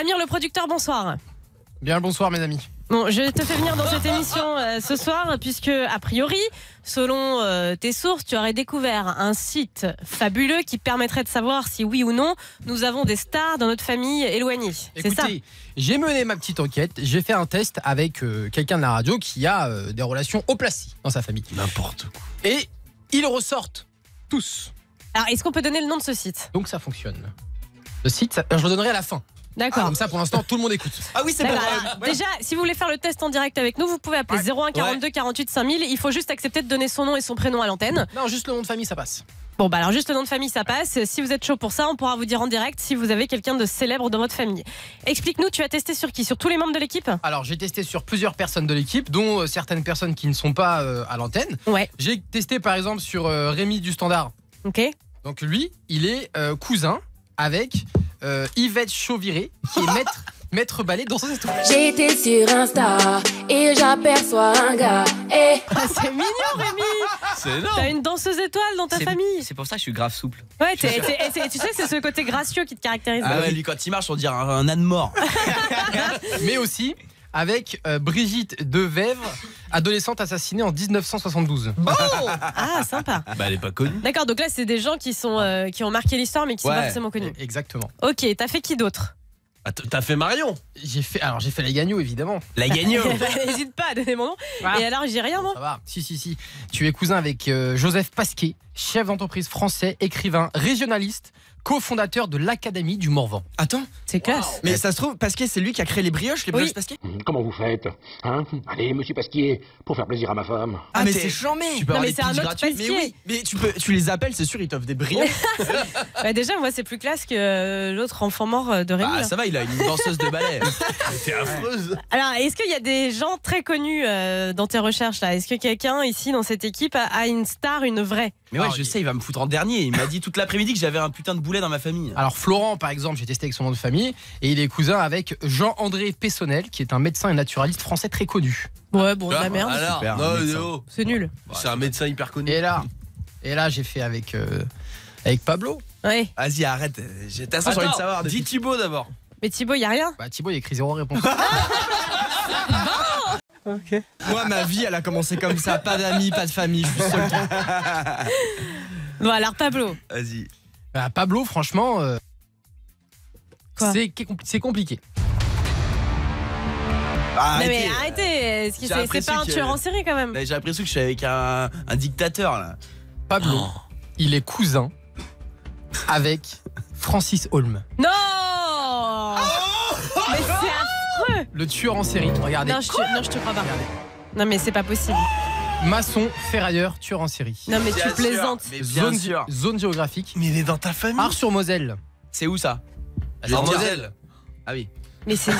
Amir, le producteur, bonsoir. Bien le bonsoir mes amis. Bon, je te fais venir dans cette émission ce soir puisque, a priori, selon tes sources, tu aurais découvert un site fabuleux qui permettrait de savoir si oui ou non nous avons des stars dans notre famille éloignée. C'est ça? Écoutez, j'ai mené ma petite enquête, j'ai fait un test avec quelqu'un de la radio qui a des relations haut placées dans sa famille. N'importe quoi. Et ils ressortent tous. Alors, est-ce qu'on peut donner le nom de ce site? Donc ça fonctionne. Le site, je le donnerai à la fin. D'accord. Comme ça pour l'instant tout le monde écoute. Ah oui, c'est D'accord. pas Alors, déjà, si vous voulez faire le test en direct avec nous, vous pouvez appeler 01 42 48 5000. Il faut juste accepter de donner son nom et son prénom à l'antenne. Non, juste le nom de famille ça passe. Bon, bah alors juste le nom de famille, ça passe. Si vous êtes chaud pour ça, on pourra vous dire en direct si vous avez quelqu'un de célèbre dans votre famille. Explique-nous, tu as testé sur qui? Sur tous les membres de l'équipe? Alors j'ai testé sur plusieurs personnes de l'équipe, dont certaines personnes qui ne sont pas à l'antenne. Ouais. J'ai testé par exemple sur Rémi du Standard. Ok. Donc lui, il est cousin avec Yvette Chauviré, qui est maître ballet dans ses étoiles. J'étais sur Insta et j'aperçois un gars. Ah, c'est mignon, Rémi. C'est énorme. T'as une danseuse étoile dans ta famille. C'est pour ça que je suis grave souple. Ouais, tu sais, c'est ce côté gracieux qui te caractérise. Ah ouais, lui quand il marche on dirait un âne mort. Mais aussi avec Brigitte Devèvre, adolescente assassinée en 1972. Ah, sympa. Bah elle est pas connue. D'accord, donc là, c'est des gens qui ont marqué l'histoire mais qui sont pas forcément connus. Exactement. Ok, t'as fait qui d'autre? Ah, t'as fait Marion. J'ai fait la Gagno évidemment. La gagnante. N'hésite pas à donner mon nom. Ah. Et alors, j'ai rien, moi. Ça va. Si. Tu es cousin avec Joseph Pasquet, chef d'entreprise français, écrivain, régionaliste, cofondateur de l'Académie du Morvan. Attends, C'est classe. mais ça se trouve Pasquier c'est lui qui a créé les brioches Pasquier. Comment vous faites hein? Allez, monsieur Pasquier, pour faire plaisir à ma femme. Ah mais c'est chambé. Tu peux Non, avoir mais des c'est un pitchs autre gratuits. Pasquier. Mais oui, mais tu les appelles, c'est sûr ils t'offrent des brioches. Bah déjà, moi, c'est plus classe que l'autre enfant mort de Rémi. Ah là. ça va, il a une danseuse de ballet. T'es affreuse. Alors, est-ce qu'il y a des gens très connus dans tes recherches là? Est-ce que quelqu'un ici dans cette équipe a une star, une vraie? Mais ouais, Alors, je sais, il va me foutre en dernier. Il m'a dit toute l'après-midi que j'avais un putain de boulet dans ma famille. Alors Florent par exemple, j'ai testé avec son nom de famille et il est cousin avec Jean-André Pessonnel qui est un médecin et naturaliste français très connu. Ouais, bon, de la merde. Alors, Super, non, un médecin. non. C'est nul. C'est un médecin hyper connu. Et là j'ai fait avec Pablo. Ouais. Vas-y, arrête. J'ai envie de savoir. Dis Thibaut d'abord. Mais Thibaut, y a rien. Bah Thibaut il a écrit 0 réponse. Moi, ma vie, elle a commencé comme ça. Pas d'amis, pas de famille. Je suis seul. Bon, alors Pablo. Vas-y. Bah, Pablo franchement Quoi? c'est compliqué. Non, mais arrêtez. J'ai C'est l'impression pas un que- tueur en série quand même. J'ai l'impression que je suis avec un dictateur là. Pablo, il est cousin avec Francis Holm, Non. Mais c'est affreux. le tueur en série. Regardez. Non, je te crois pas. Non, mais c'est pas possible. Maçon, ferrailleur, tueur en série. Non, mais Bien tu sûr. plaisantes. Mais bien sûr. Zone géographique. Mais il est dans ta famille. Ars-sur-Moselle. C'est où ça? En dire- Moselle. Ah oui. Mais c'est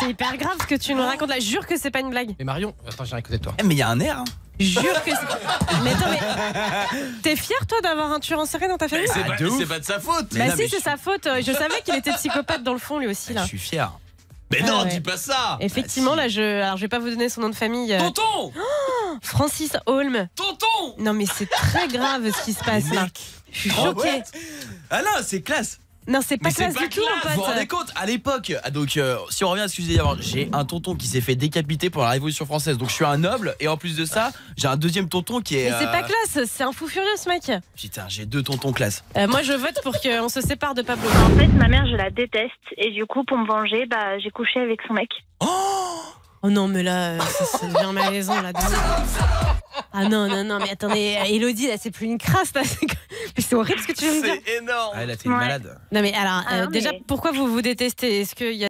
hyper grave ce que tu nous racontes là. Jure que c'est pas une blague. Mais Marion, attends, j'ai rien écouté de toi. Eh, mais il y a un air. Hein. Jure que c'est. Mais attends, mais. T'es fier toi d'avoir un tueur en série dans ta famille? C'est de ouf. pas de sa faute. Bah non, si, mais c'est je- sa faute. Je savais qu'il était psychopathe dans le fond lui aussi là. Je suis fier. Mais Ah non, ouais. dis pas ça. Effectivement, Bah, là, alors je vais pas vous donner son nom de famille. Tonton. Francis Holm. Tonton. Non, mais c'est très grave ce qui se passe là. Je suis choquée. Ah non, c'est classe. Non, c'est pas Mais c'est classe pas du tout, classe, mon Vous vous pote. rendez compte? À l'époque, donc si on revient à ce que je disais avant, j'ai un tonton qui s'est fait décapiter pendant la Révolution française. Donc je suis un noble et en plus de ça, j'ai un deuxième tonton qui est. Mais c'est pas classe, c'est un fou furieux ce mec. Putain, j'ai deux tontons classe. Moi, je vote pour qu'on se sépare de Pablo. En fait, ma mère, je la déteste. Et du coup, pour me venger, bah, j'ai couché avec son mec. Oh non, mais là, ça devient malaisant là. Ah non, mais attendez, Elodie, là, c'est plus une crasse là. Mais c'est horrible ce que tu viens de dire. C'est énorme. Ah, là, t'es une Ouais. malade. Non, mais alors, Ah, non, déjà, mais- pourquoi vous vous détestez? Est-ce qu'il y a